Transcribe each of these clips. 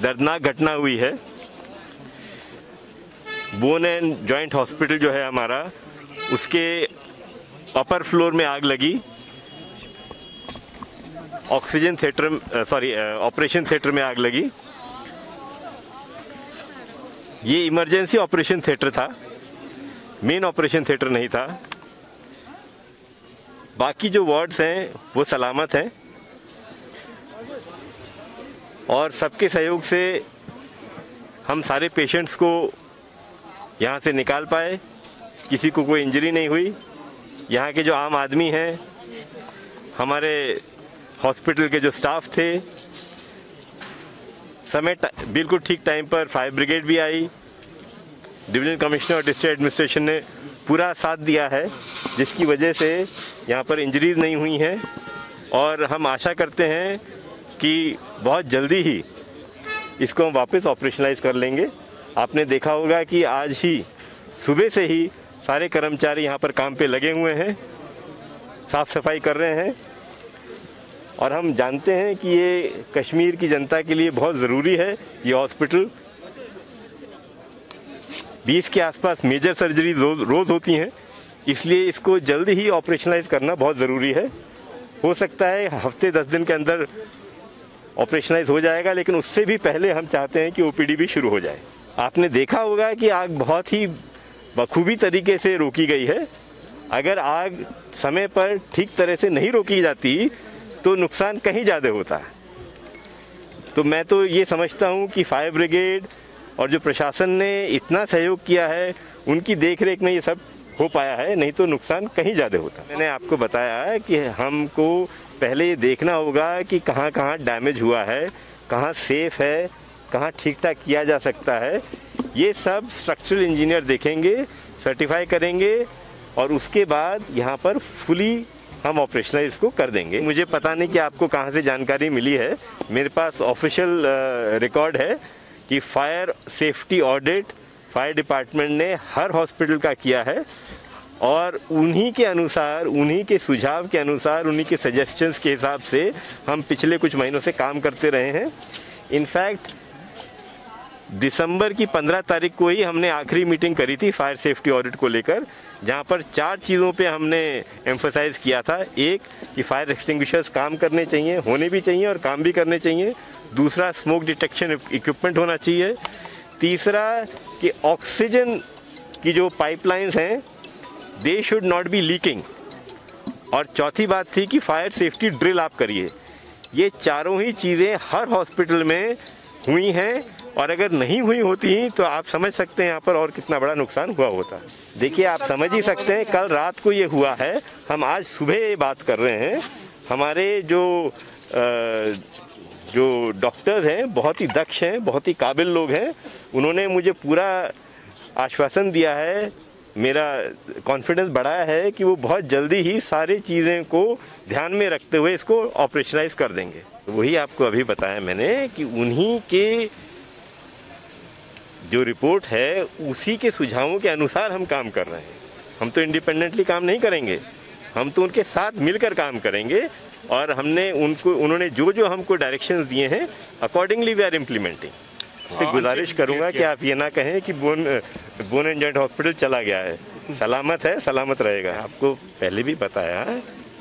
दर्दनाक घटना हुई है। बोन एंड जॉइंट हॉस्पिटल जो है हमारा, उसके अपर फ्लोर में आग लगी। ऑपरेशन थिएटर में आग लगी। ये इमरजेंसी ऑपरेशन थिएटर था, मेन ऑपरेशन थिएटर नहीं था। बाकी जो वार्ड्स हैं वो सलामत हैं और सबके सहयोग से हम सारे पेशेंट्स को यहाँ से निकाल पाए। किसी को कोई इंजरी नहीं हुई। यहाँ के जो आम आदमी हैं, हमारे हॉस्पिटल के जो स्टाफ थे, बिल्कुल ठीक टाइम पर फायर ब्रिगेड भी आई। डिवीजन कमिश्नर और डिस्ट्रिक्ट एडमिनिस्ट्रेशन ने पूरा साथ दिया है, जिसकी वजह से यहाँ पर इंजरीज नहीं हुई हैं और हम आशा करते हैं कि बहुत जल्दी ही इसको हम वापस ऑपरेशनलाइज कर लेंगे। आपने देखा होगा कि आज ही सुबह से ही सारे कर्मचारी यहाँ पर काम पे लगे हुए हैं, साफ सफाई कर रहे हैं और हम जानते हैं कि ये कश्मीर की जनता के लिए बहुत ज़रूरी है। ये हॉस्पिटल 20 के आसपास मेजर सर्जरी रोज़ होती हैं, इसलिए इसको जल्दी ही ऑपरेशनलाइज करना बहुत ज़रूरी है। हो सकता है हफ्ते 10 दिन के अंदर ऑपरेशनलाइज हो जाएगा, लेकिन उससे भी पहले हम चाहते हैं कि ओपीडी भी शुरू हो जाए। आपने देखा होगा कि आग बहुत ही बखूबी तरीके से रोकी गई है। अगर आग समय पर ठीक तरह से नहीं रोकी जाती तो नुकसान कहीं ज़्यादा होता है। तो मैं तो ये समझता हूँ कि फायर ब्रिगेड और जो प्रशासन ने इतना सहयोग किया है, उनकी देखरेख में ये सब हो पाया है, नहीं तो नुकसान कहीं ज़्यादा होता। मैंने आपको बताया है कि हमको पहले ये देखना होगा कि कहाँ कहाँ डैमेज हुआ है, कहाँ सेफ है, कहाँ ठीक ठाक किया जा सकता है। ये सब स्ट्रक्चरल इंजीनियर देखेंगे, सर्टिफाई करेंगे और उसके बाद यहाँ पर फुली हम ऑपरेशनलाइज इसको कर देंगे। मुझे पता नहीं कि आपको कहाँ से जानकारी मिली है। मेरे पास ऑफिशियल रिकॉर्ड है कि fire safety audit fire department ने हर हॉस्पिटल का किया है और उन्हीं के अनुसार, उन्हीं के सुझाव के अनुसार, उन्हीं के सजेशंस के हिसाब से हम पिछले कुछ महीनों से काम करते रहे हैं। इनफैक्ट दिसंबर की 15 तारीख को ही हमने आखिरी मीटिंग करी थी फायर सेफ्टी ऑडिट को लेकर, जहां पर 4 चीज़ों पे हमने एम्फसाइज किया था। एक, कि फायर एक्सटिंग्विशर्स काम करने चाहिए, होने भी चाहिए और काम भी करने चाहिए। दूसरा, स्मोक डिटेक्शन इक्विपमेंट होना चाहिए। तीसरा, कि ऑक्सीजन की जो पाइपलाइंस हैं they should not be leaking. और चौथी बात थी कि फायर सेफ्टी ड्रिल आप करिए। ये चारों ही चीज़ें हर हॉस्पिटल में हुई हैं और अगर नहीं हुई होती तो आप समझ सकते हैं यहाँ पर और कितना बड़ा नुकसान हुआ होता। देखिए, आप समझ ही सकते हैं कल रात को ये हुआ है, हम आज सुबह ये बात कर रहे हैं। हमारे जो डॉक्टर्स हैं बहुत ही दक्ष हैं, बहुत ही काबिल लोग हैं। उन्होंने मुझे पूरा आश्वासन दिया है, मेरा कॉन्फिडेंस बढ़ाया है कि वो बहुत जल्दी ही सारी चीज़ें को ध्यान में रखते हुए इसको ऑपरेशनलाइज कर देंगे। वही आपको अभी बताया मैंने कि उन्हीं के जो रिपोर्ट है उसी के सुझावों के अनुसार हम काम कर रहे हैं। हम तो इंडिपेंडेंटली काम नहीं करेंगे, हम तो उनके साथ मिलकर काम करेंगे और उन्होंने जो हमको डायरेक्शंस दिए हैं अकॉर्डिंगली वी आर इम्प्लीमेंटिंग। से गुजारिश करूंगा कि आप ये ना कहें कि बोन एंड जॉइंट हॉस्पिटल चला गया है। सलामत है, सलामत रहेगा। आपको पहले भी बताया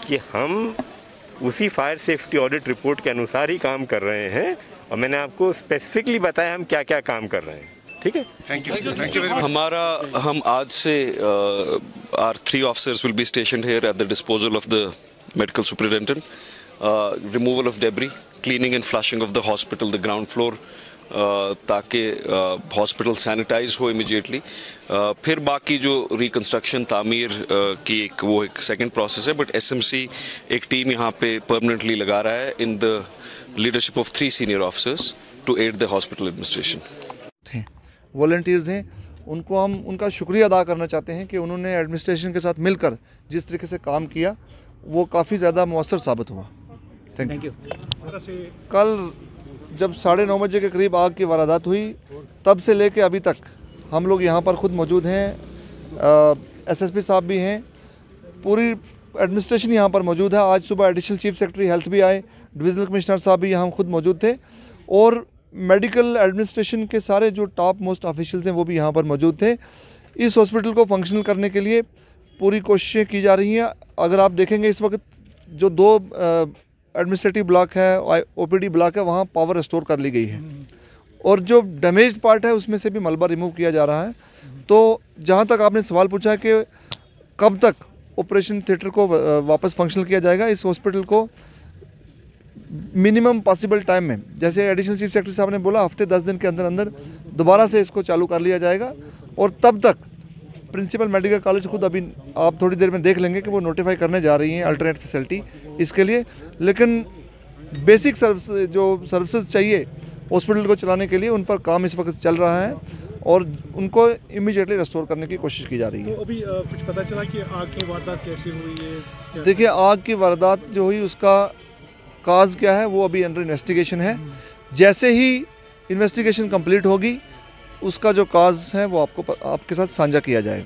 कि हम उसी फायर सेफ्टी ऑडिट रिपोर्ट के अनुसार ही काम कर रहे हैं और मैंने आपको स्पेसिफिकली बताया हम क्या क्या काम कर रहे हैं। ठीक है, थैंक यू। हम आज से our 3 officers will be stationed here at the disposal of the medical superintendent. Removal of debris, cleaning and flushing of the hospital, the ground floor, ताकि हॉस्पिटल सैनिटाइज हो इमीडिएटली। फिर बाकी जो रिकंस्ट्रक्शन तामीर की एक सेकंड प्रोसेस है, but SMC एक टीम यहाँ पे परमानेंटली लगा रहा है in the leadership of 3 senior officers to aid the hospital administration. Volunteers हैं, उनको हम उनका शुक्रिया अदा करना चाहते हैं कि उन्होंने एडमिनिस्ट्रेशन के साथ मिलकर जिस तरीके से काम किया वो काफ़ी ज़्यादा मौसर साबित हुआ। Thank you. कल जब 9:30 बजे के करीब आग की वारदात हुई, तब से लेके अभी तक हम लोग यहाँ पर ख़ुद मौजूद हैं। एसएसपी साहब भी हैं, पूरी एडमिनिस्ट्रेशन यहाँ पर मौजूद है। आज सुबह एडिशनल चीफ सेक्रेटरी हेल्थ भी आए, डिविजनल कमिश्नर साहब भी यहाँ खुद मौजूद थे और मेडिकल एडमिनिस्ट्रेशन के सारे जो टॉप मोस्ट ऑफिशियल्स हैं वो भी यहाँ पर मौजूद थे। इस हॉस्पिटल को फंक्शनल करने के लिए पूरी कोशिशें की जा रही हैं। अगर आप देखेंगे इस वक्त जो 2 एडमिनिस्ट्रेटिव ब्लॉक है, ओपीडी ब्लॉक है, वहाँ पावर रिस्टोर कर ली गई है और जो डैमेज पार्ट है उसमें से भी मलबा रिमूव किया जा रहा है। तो जहाँ तक आपने सवाल पूछा है कि कब तक ऑपरेशन थिएटर को वापस फंक्शनल किया जाएगा, इस हॉस्पिटल को मिनिमम पॉसिबल टाइम में, जैसे एडिशनल चीफ सेक्रेटरी साहब ने बोला, हफ्ते 10 दिन के अंदर अंदर दोबारा से इसको चालू कर लिया जाएगा। और तब तक प्रिंसिपल मेडिकल कॉलेज खुद, अभी आप थोड़ी देर में देख लेंगे कि वो नोटिफाई करने जा रही हैं अल्टरनेट फैसिलिटी इसके लिए। लेकिन बेसिक सर्विसेज चाहिए हॉस्पिटल को चलाने के लिए, उन पर काम इस वक्त चल रहा है और उनको इमीडिएटली रेस्टोर करने की कोशिश की जा रही है। तो अभी कुछ पता चला कि आग की वारदात कैसे हुई है? देखिए, आग की वारदात जो हुई उसका काज क्या है वो अभी अंडर इन्वेस्टिगेशन है। जैसे ही इन्वेस्टिगेशन कंप्लीट होगी उसका जो काज है वो आपके साथ साझा किया जाएगा।